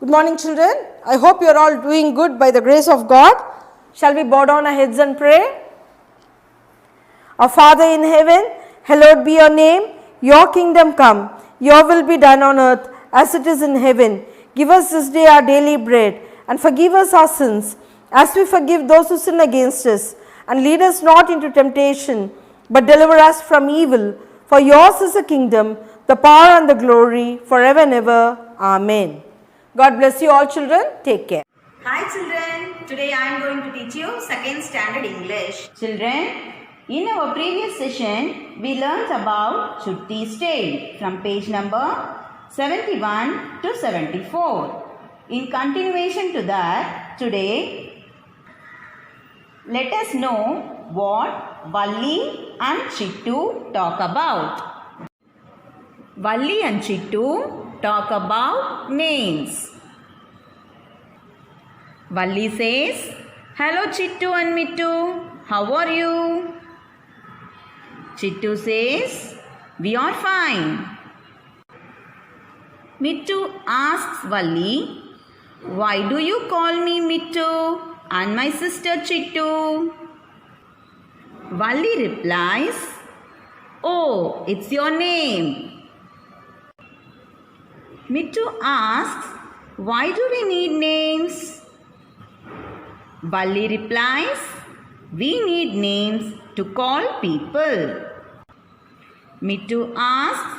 Good morning, children. I hope you are all doing good by the grace of God. Shall we bow down our heads and pray? Our Father in heaven, hallowed be your name. Your kingdom come. Your will be done on earth as it is in heaven. Give us this day our daily bread and forgive us our sins as we forgive those who sin against us. And lead us not into temptation, but deliver us from evil. For yours is the kingdom, the power and the glory forever and ever. Amen. God bless you all, children. Take care. Hi children, today I am going to teach you 2nd standard English. Children, in our previous session, we learnt about Chutti's Tale from page number 71 to 74. In continuation to that, today, let us know what Valli and Chittu talk about. Valli and Chittu talk about names. Valli says, "Hello Chittu and Mittu, how are you?" Chittu says, "We are fine." Mittu asks Valli, "Why do you call me Mittu and my sister Chittu?" Valli replies, "Oh, it's your name." Mittu asks, "Why do we need names?" Valli replies, "We need names to call people." Mittu asks,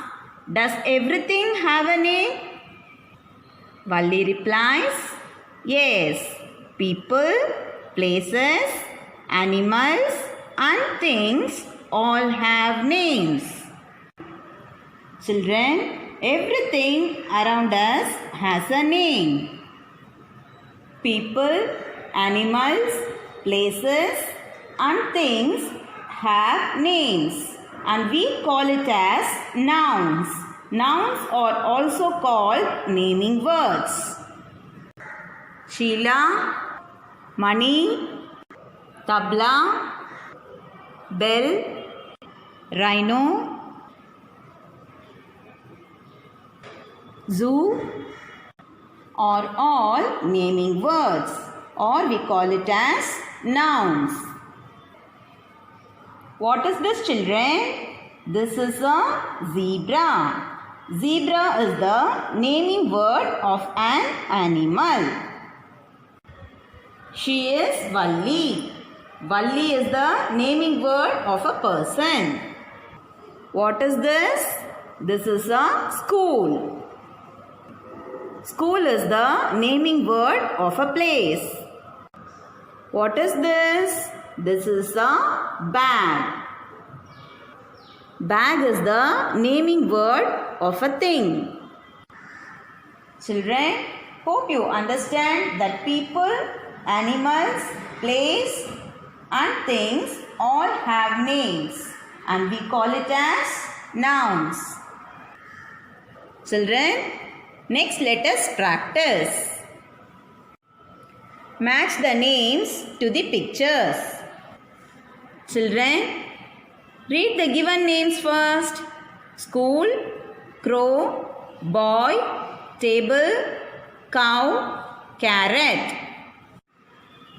"Does everything have a name?" Valli replies, "Yes, people, places, animals and things all have names." Children, everything around us has a name. People, animals, places and things have names and we call it as nouns. Nouns are also called naming words. Sheila, Mani, Tabla, Bell, Rhino, Zoo are all naming words, or we call it as nouns. What is this, children? This is a zebra. Zebra is the naming word of an animal. She is Valli. Valli is the naming word of a person. What is this? This is a school. School is the naming word of a place. What is this? This is a bag. Bag is the naming word of a thing. Children, hope you understand that people, animals, place and things all have names and we call it as nouns. Children, next let us practice. Match the names to the pictures. Children, read the given names first. School, crow, boy, table, cow, carrot.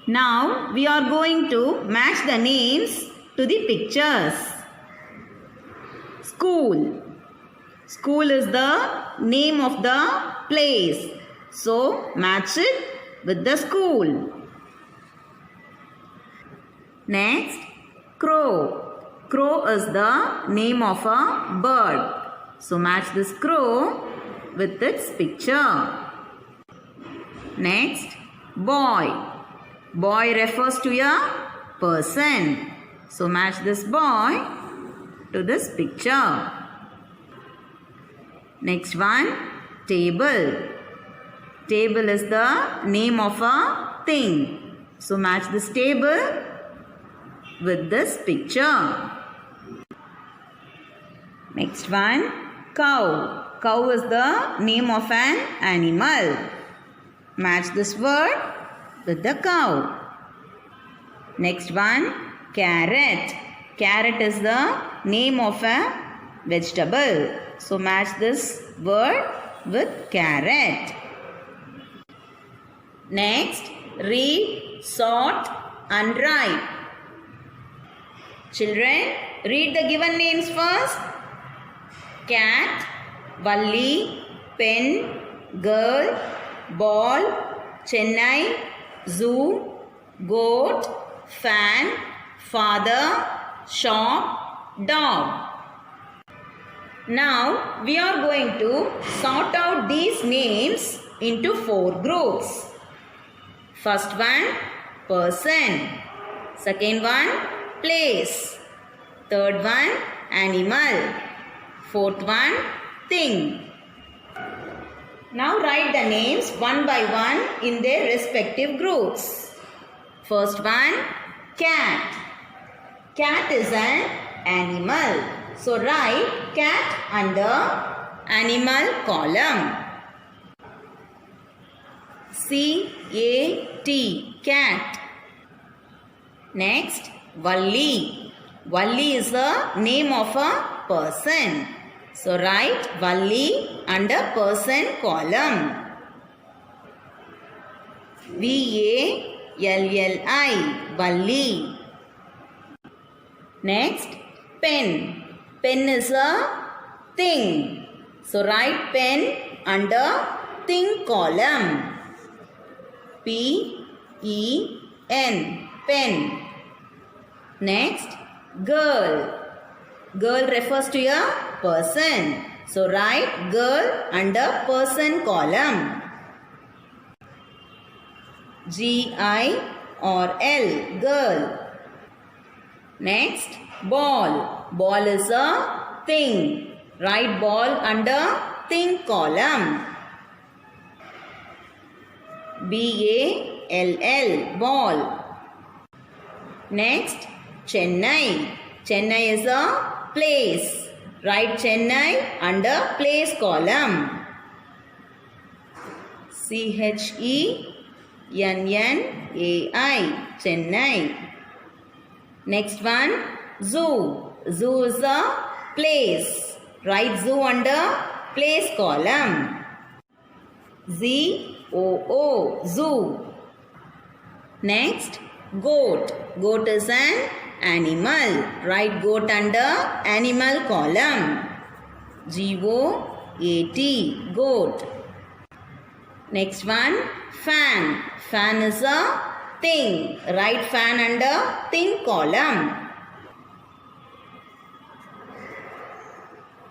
Now we are going to match the names to the pictures. School. School is the name of the place. So match it with the school. Next, crow. Crow is the name of a bird. So match this crow with its picture. Next, boy. Boy refers to a person. So match this boy to this picture. Next one, table. Table is the name of a thing. So match this table with this picture. Next one, cow. Cow is the name of an animal. Match this word with the cow. Next one, carrot. Carrot is the name of a vegetable. So match this word with carrot. Next, read, sort and write. Children, read the given names first. Cat, Valli, pen, girl, ball, Chennai, zoo, goat, fan, father, shop, dog. Now we are going to sort out these names into 4 groups. First one, person. Second one, place. Third one, animal. Fourth one, thing. Now write the names one by one in their respective groups. First one, cat. Cat is an animal. So write cat under animal column. C-A-T, cat. Next, Valli. Valli is the name of a person. So write Valli under person column. V-A-L-L-I, Valli. Next, pen. Pen is a thing. So write pen under thing column. P-E-N, pen. Next, girl. Girl refers to a person. So write girl under person column. G-I-R-L, girl. Next, ball. Ball is a thing. Write ball under thing column. B-A-L-L, ball. Next, Chennai. Chennai is a place. Write Chennai under place column. C-H-E-N-N-A-I, Chennai. Next one, zoo. Zoo is a place. Write zoo under place column. Z-O-O, zoo. Next, goat. Goat is an animal. Write goat under animal column. G-O-A-T, goat. Next one, fan. Fan is a thing. Write fan under thing column.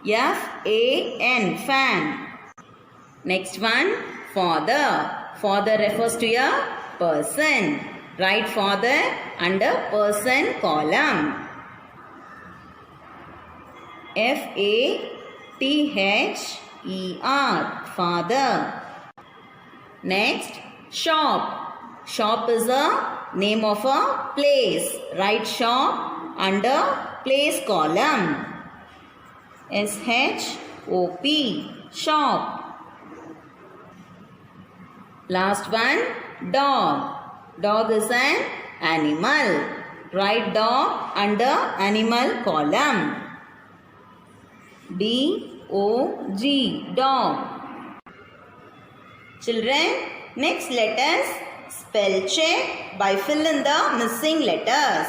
F-A-N, fan. Next one, father. Father refers to a person. Write father under person column. F-A-T-H-E-R, father. Next, shop. Shop is a name of a place. Write shop under place column. S-H-O-P, shop. Last one, dog. Dog is an animal. Write dog under animal column. D-O-G, dog. Children, next let us spell check by fill in the missing letters.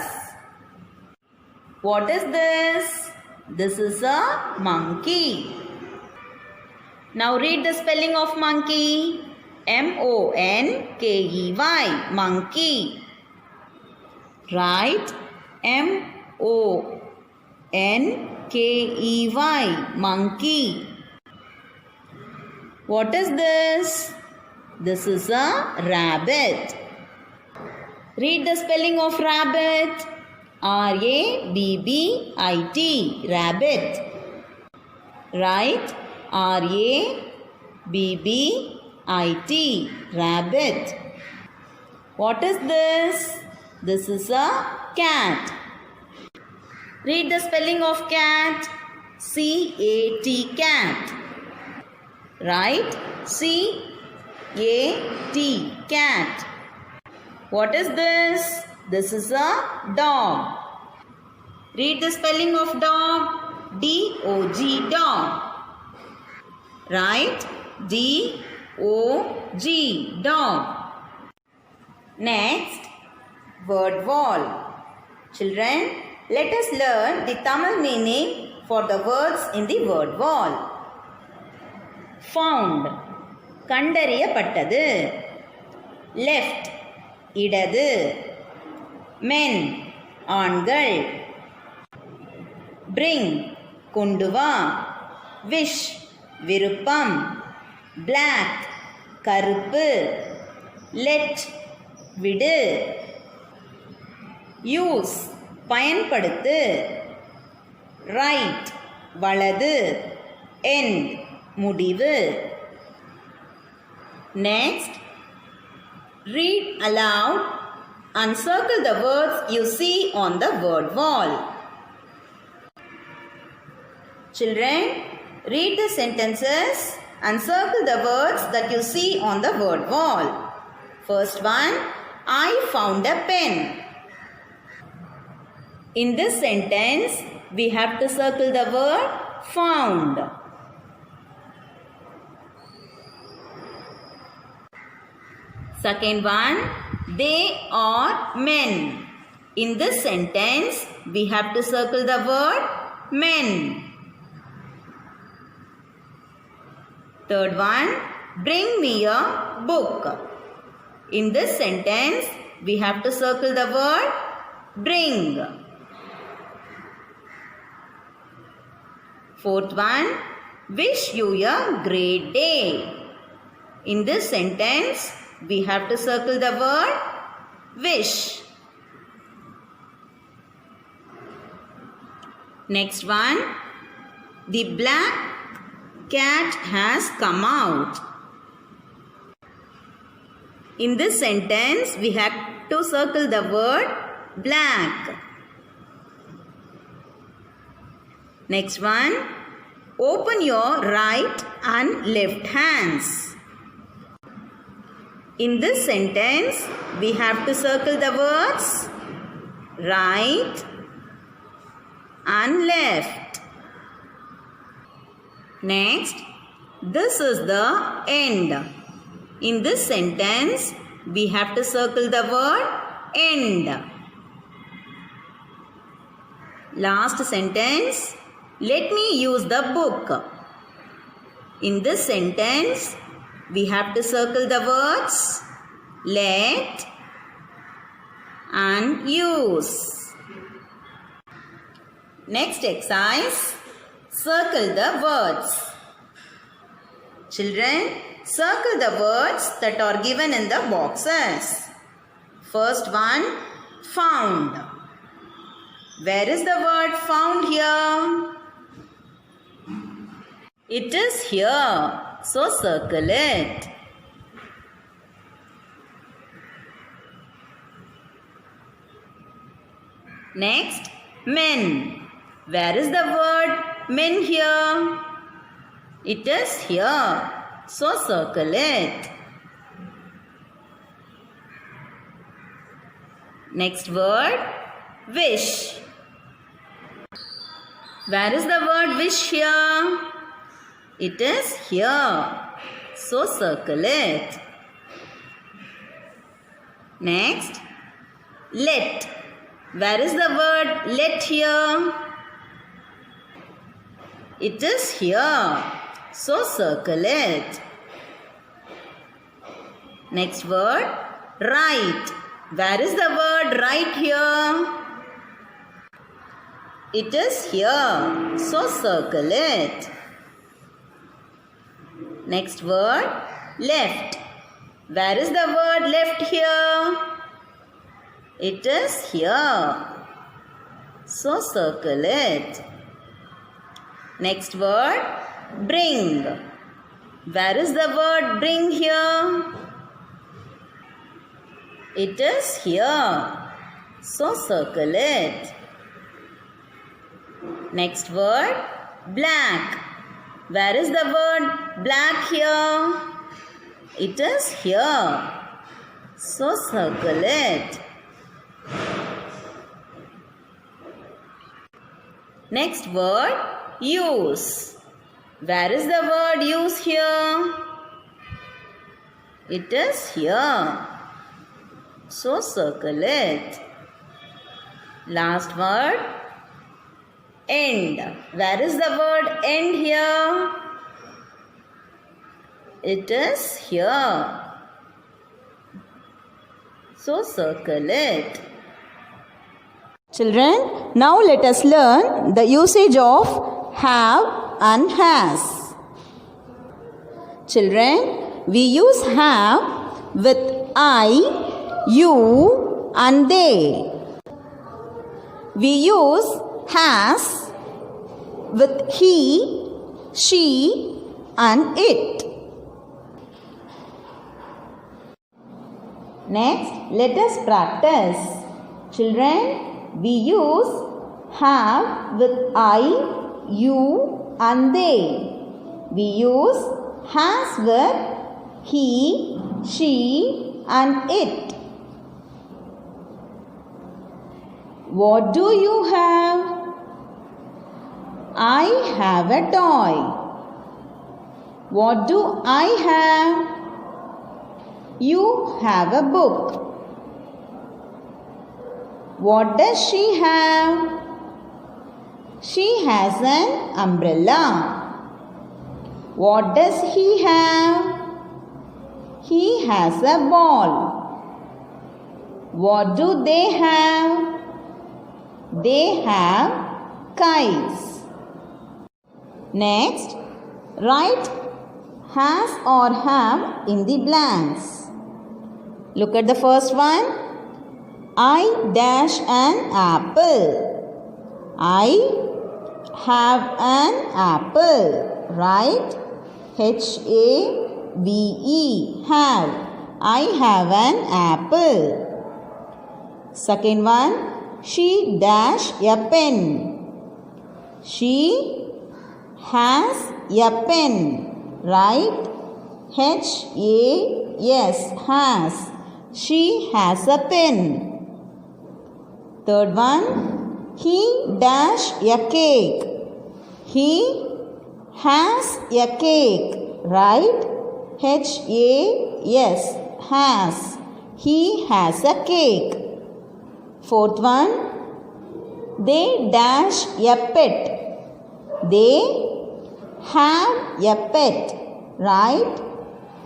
What is this? This is a monkey. Now read the spelling of monkey. M-O-N-K-E-Y, monkey. Write M-O-N-K-E-Y, monkey. What is this? This is a rabbit. Read the spelling of rabbit. R-A-B-B-I-T, rabbit. Write R-A-B-B-I-T, rabbit. What is this? This is a cat. Read the spelling of cat. C-A-T, cat. Write C-A-T, cat. What is this? This is a dog. Read the spelling of dog. D-O-G, dog. Write D-O-G, dog. Next, word wall. Children, let us learn the Tamil meaning for the words in the word wall. Found, கண்டறியப்பட்டது. Left, இடது. Men, ஆண்கள். Bring, கொண்டு வா. Wish, விருப்பம். Black, கருப்பு. Let, விடு. Use, பயன்படுத்து. Right, வலது. End, முடிவு. Next, read aloud and circle the words you see on the word wall. Children, read the sentences and circle the words that you see on the word wall. First one, I found a pen. In this sentence, we have to circle the word found. Second one, they are men. In this sentence, we have to circle the word men. Third one, bring me a book. In this sentence, we have to circle the word bring. Fourth one, wish you a great day. In this sentence, we have to circle the word wish. Next one, the black cat has come out. In this sentence, we have to circle the word black. Next one, open your right and left hands. In this sentence, we have to circle the words right and left. Next, this is the end. In this sentence, we have to circle the word end. Last sentence, let me use the book. In this sentence, we have to circle the words let and use. Next exercise, circle the words. Children, circle the words that are given in the boxes. First one, found. Where is the word found here? It is here, so circle it. Next, men. Where is the word men here? It is here, so circle it. Next word, wish. Where is the word wish here? It is here, so circle it. Next, let. Where is the word let here? It is here, so circle it. Next word, right. Where is the word right here? It is here, so circle it. Next word, left. Where is the word left here? It is here, so circle it. Next word, bring. Where is the word bring here? It is here, so circle it. Next word, black. Where is the word black here? It is here, so circle it. Next word, use. Where is the word use here? It is here, So circle it. Last word, end. Where is the word end here? It is here. So circle it. Children, now let us learn the usage of have and has. Children, we use have with I, you and they. We use has with he, she and it. Next, let us practice. Children, we use have with I, you and they. We use has with he, she and it. What do you have? I have a toy. What do I have? You have a book. What does she have? She has an umbrella. What does he have? He has a ball. What do they have? They have kites. Next, write has or have in the blanks. Look at the first one. I dash an apple. I have an apple. Right? H-A-V-E. Have. I have an apple. Second one. She dash a pen. She has a pen. Right? H-A-S. Has. She has a pen. Third one. He dash a cake. He has a cake. Right? H-A-S. Has. He has a cake. Fourth one. They dash a pet. They have a pet. Right?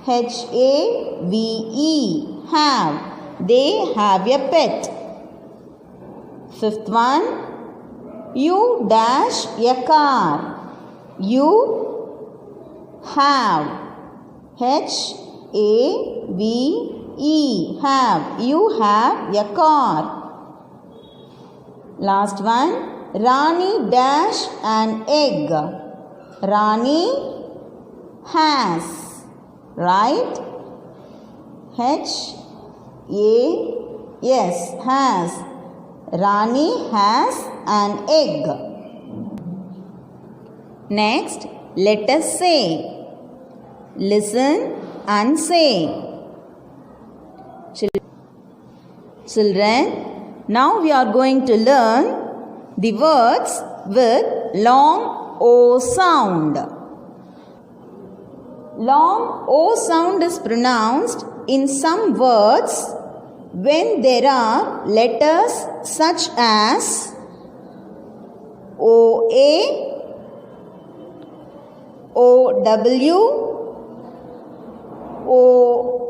H-A-V-E. Have. They have a pet. Fifth one. You dash a car. You have. H-A-V-E. Have. You have a car. Last one. Rani dash an egg. Rani has. Right? H-A-S. Has. Rani has an egg. Next, let us say. Listen and say. Children, now we are going to learn the words with long O sound. Long O sound is pronounced in some words when there are letters such as OA, OW, O-E,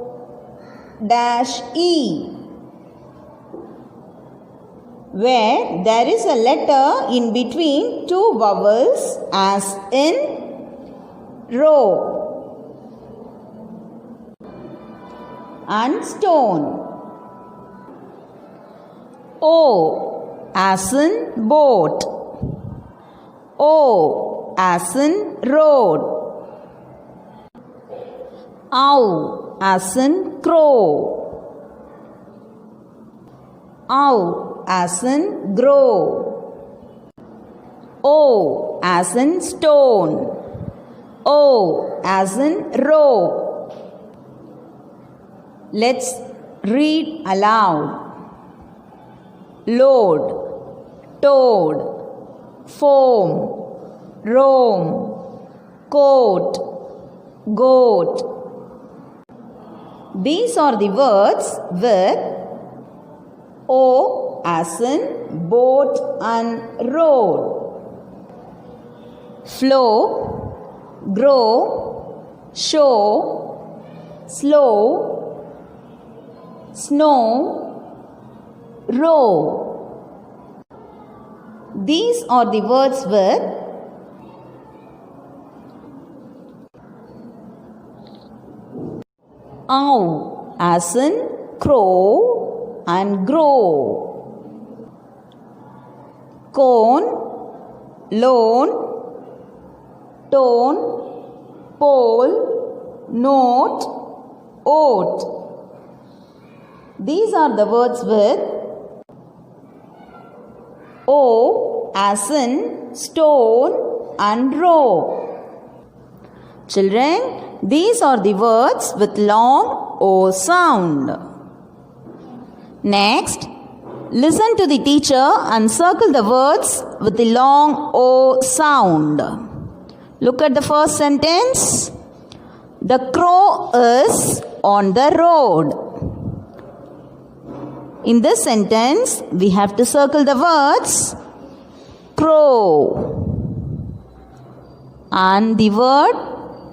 where there is a letter in between two vowels, as in row and stone. O as in boat. O as in road. Ow as in crow. Ow as in grow. O as in stone. O as in row. Let's read aloud. Load, toad, foam, roam, coat, goat. These are the words with O as in boat and road. Flow, grow, show, slow, snow, row. These are the words with ow as in crow and grow. Cone, lone, tone, pole, note, oat. These are the words with O as in stone and row. Children, these are the words with long O sound. Next, listen to the teacher and circle the words with the long O sound. Look at the first sentence. The crow is on the road. In this sentence, we have to circle the words crow and the word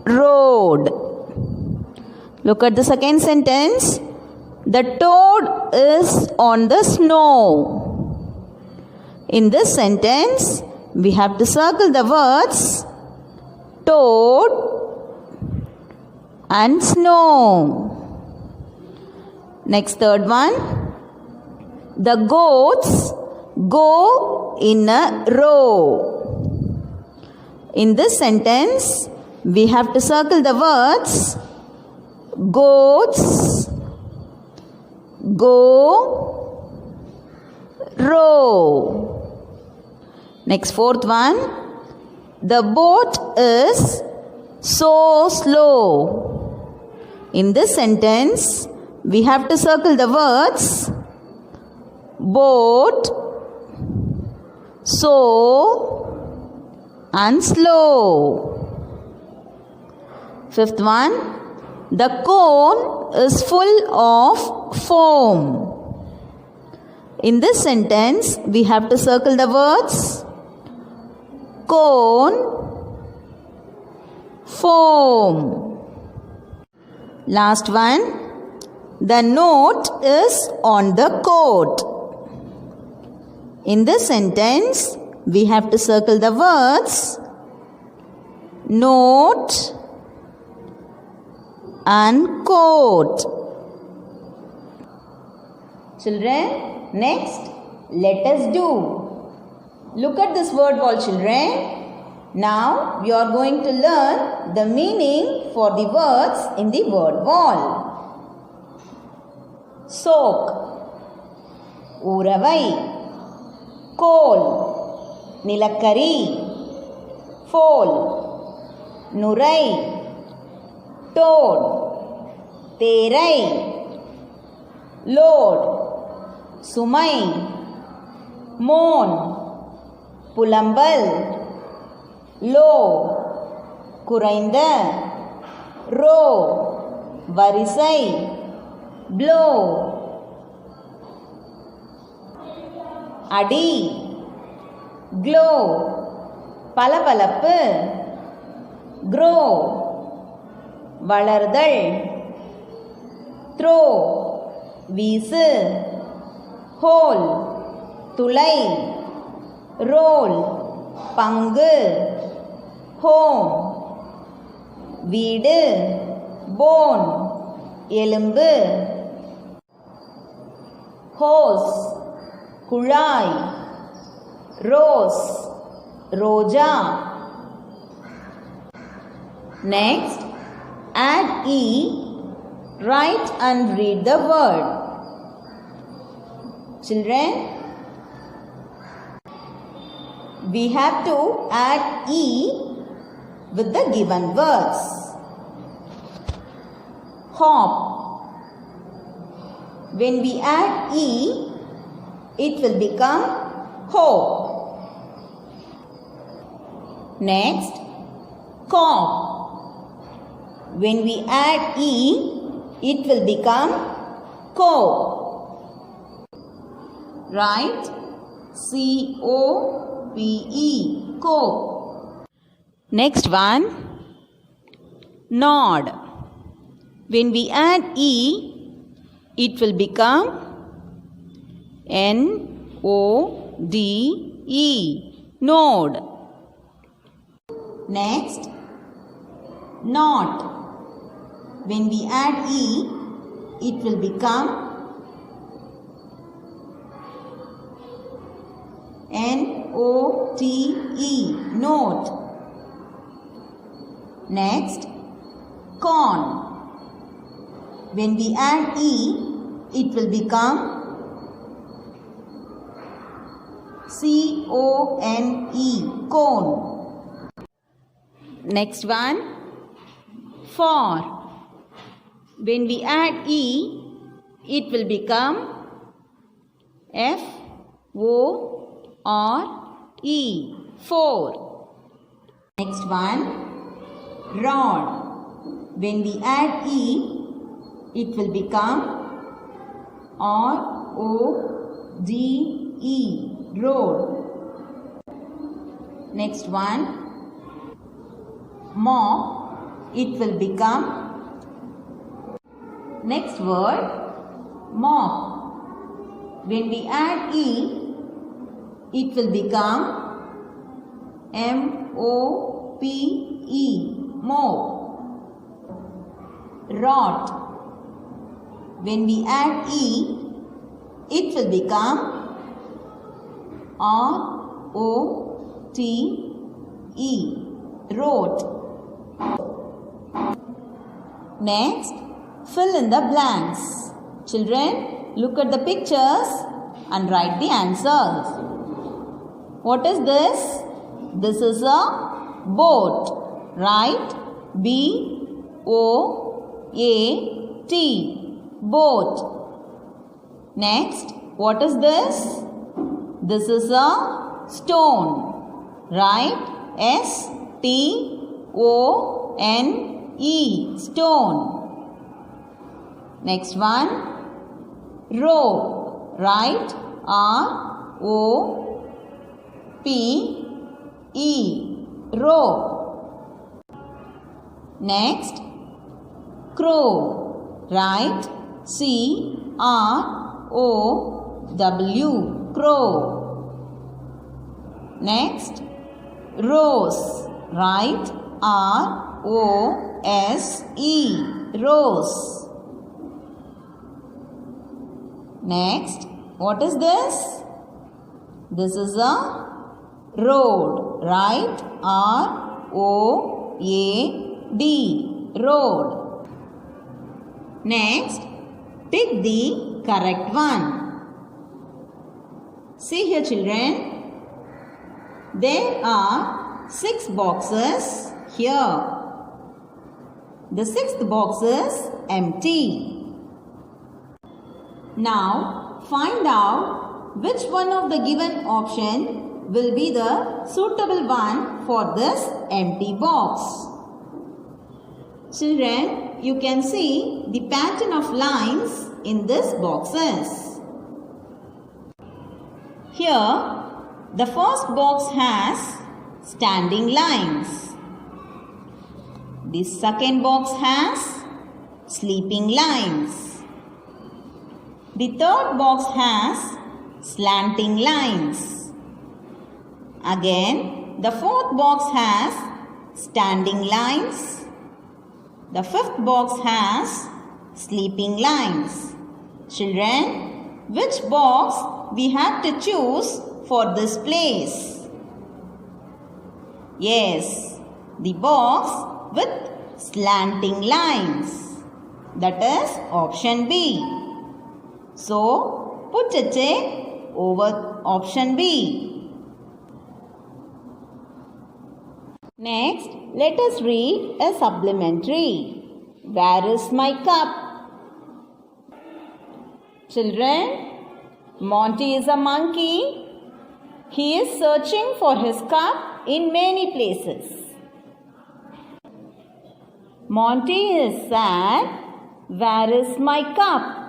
road. Look at the second sentence. The toad is on the snow. In this sentence, we have to circle the words toad and snow. Next, third one. The goats go in a row. In this sentence, we have to circle the words goats go row. Next, fourth one. The boat is so slow. In this sentence, we have to circle the words boat, so and slow. Fifth one. The cone is full of foam. In this sentence, we have to circle the words cone, foam. Last one. The note is on the coat. In this sentence, we have to circle the words note and coat. Children, next, let us do. Look at this word wall, children. Now, we are going to learn the meaning for the words in the word wall. Soak, Uravai. Coal, Nilakari. Foal, Nurai. Toad, Terai. Load, Sumai. Moan, Pulambal. Low, Kurainda. Row, Varisai. Blow, Adi. Glow, Palapalappu. Grow, Valardal. Throw, Veesu. Hole, Tulai. Roll, Pangu. Home, Veedu. Bone, Elumbu. Hose, Kulai. Rose, Roja. Next, add E, write and read the word. Children, we have to add E with the given words. Hop. When we add E, it will become hope. Next, cough. When we add E, it will become cough. Right? C-O-P-E. Cope. Next one. Nod. When we add E, it will become N-O-D-E. Node. Next. Not. When we add E, it will become N-O-T-E. Note. Next. Corn. When we add E, it will become C-O-N-E. Cone. Next one. For. When we add E, it will become F-O-R-E. For. Next one. Rod. When we add E, it will become R-O-D-E. Road. Next one. Mop. It will become. Next word. Mop. When we add E, it will become M-O-P-E. Mop. Rot. When we add E, it will become R-O-T-E. Rot. Next, fill in the blanks. Children, look at the pictures and write the answers. What is this? This is a boat. Right? B-O-A-T. Boat. Next, what is this? This is a stone. Right? S-T-O-N-E. Stone. Next one. Rope. Right? R-O-P-E. Rope. Next. Crow. Right? C-R-O-W. Crow. Next. Rose. Right? R-O-S-E. Rose. Next. What is this? This is a road. Right? R-O-A-D. Road. Next, pick the correct one. See here, children. There are 6 boxes here. The 6th box is empty. Now, find out which one of the given option will be the suitable one for this empty box. Children, you can see the pattern of lines in these boxes. Here, the first box has standing lines. The second box has sleeping lines. The third box has slanting lines. Again, the fourth box has standing lines. The fifth box has sleeping lines. Children, which box we have to choose for this place? Yes, the box with slanting lines. That is option B. So, put a check over option B. Next, let us read a supplementary. Where is my cup? Children, Monty is a monkey. He is searching for his cup in many places. Monty is sad. Where is my cup?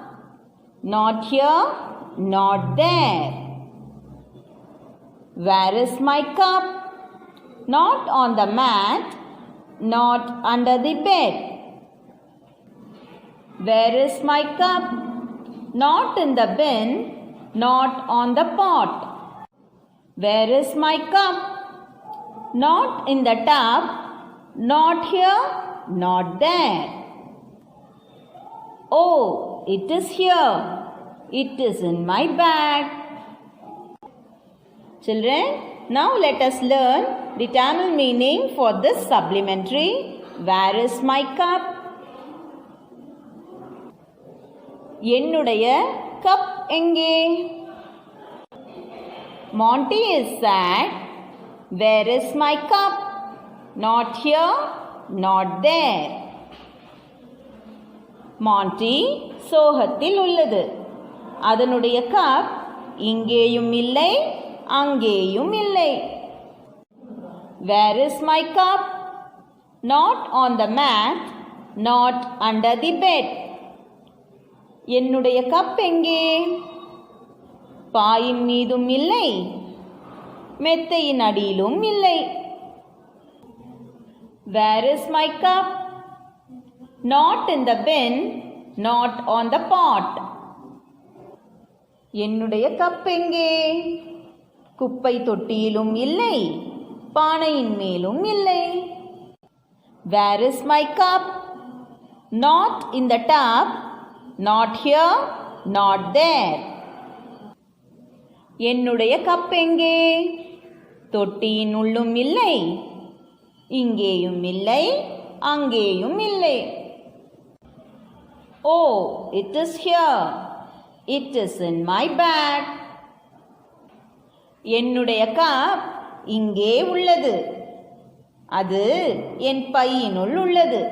Not here, not there. Where is my cup? Not on the mat, not under the bed. Where is my cup? Not in the bin, not on the pot. Where is my cup? Not in the tub, not here, not there. Oh, it is here. It is in my bag. Children, now let us learn the Tamil meaning for this supplementary. Where is my cup? என்னுடைய cup எங்கே? Monty is sad. Where is my cup? Not here, not there. Monty சோகத்தில் உள்ளது. அதனுடைய cup இங்கேயும் இல்லை, அங்கேயும் இல்லை. Where is my cup? Not on the mat, not under the bed. என்னுடைய கப் எங்கே? பாயின் மீதும் இல்லை, மெத்தையின் அடியிலும் இல்லை. Where is my cup? Not in the bin, not on the pot. என்னுடைய கப் எங்கே? குப்பை தொட்டியிலும் இல்லை, பானையின் மேலும் இல்லை. Where is my cup? Not in the tub, not here, not there. என்னுடைய கப் எங்கே? தொட்டியின் உள்ளும் இல்லை, இங்கேயும் இல்லை, அங்கேயும் இல்லை. Oh, it is here. It is in my bag. என்னுடைய கப் இங்கே உள்ளது. அது என் பையினுள் உள்ளது.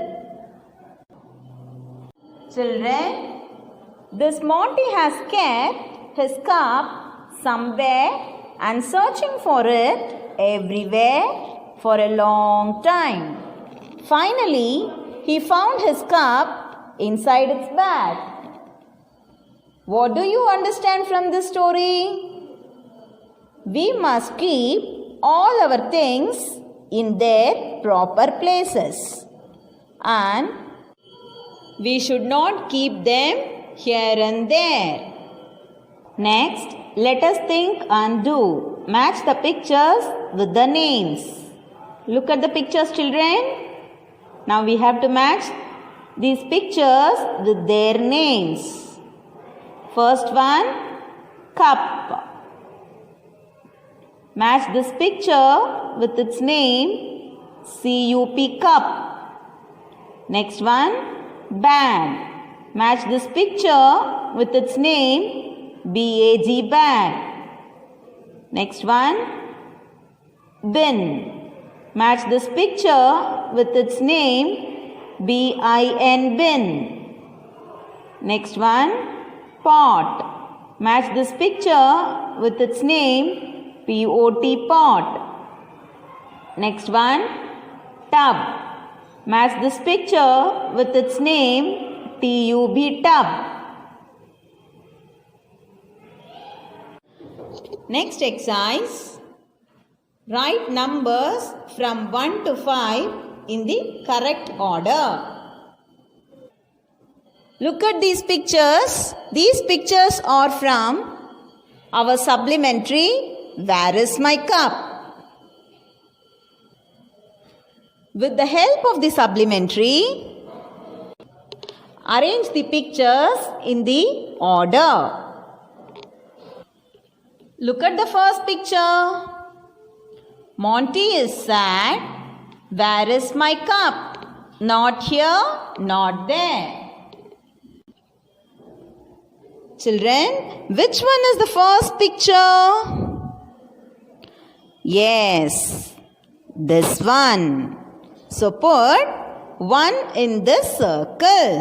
Children, this Monty has kept his cup somewhere and searching for it everywhere for a long time. Finally, he found his cup inside its bag. What do you understand from this story? We must keep all our things in their proper places, and we should not keep them here and there. Next, let us think and do. Match the pictures with the names. Look at the pictures, children. Now we have to match these pictures with their names. First one, cup. Match this picture with its name, CUP cup. Next one, bag. Match this picture with its name, BAG bag. Next one, bin. Match this picture with its name, BIN bin. Next one, pot. Match this picture with its name, POT pot. Next one, tub. Match this picture with its name, TUB tub. Next exercise, write numbers from 1 to 5 in the correct order. Look at these pictures. These pictures are from our supplementary, Where is my cup? With the help of the supplementary, arrange the pictures in the order. Look at the first picture. Monty is sad. Where is my cup? Not here, not there. Children, which one is the first picture? Yes, this one. So put 1 in this circle.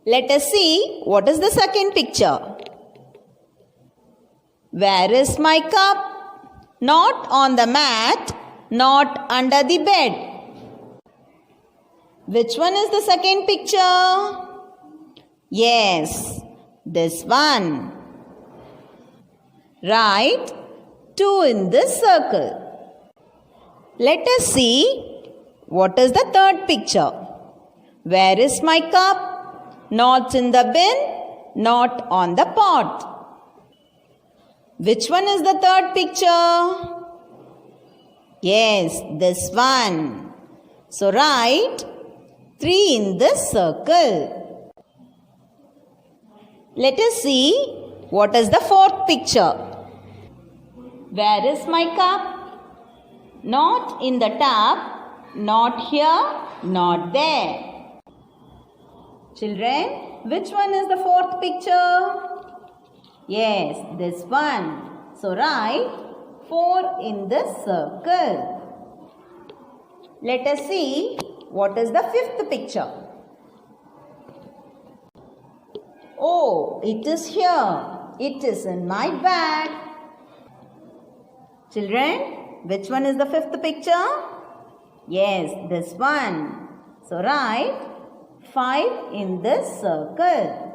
Let us see what is the second picture. Where is my cup? Not on the mat, not under the bed. Which one is the second picture? Yes, This one. Write 2 in this circle. Let us see what is the third picture. Where is my cup? Not in the bin, not on the pot. Which one is the third picture? Yes, this one. So write 3 in this circle. Let us see what is the fourth picture. Where is my cup? Not in the tub, not here, not there. Children, which one is the fourth picture? Yes, this one. So write 4 in this circle. Let us see what is the fifth picture. Oh, it is here. It is in my bag. Children, which one is the fifth picture? Yes, this one. So write 5 in this circle.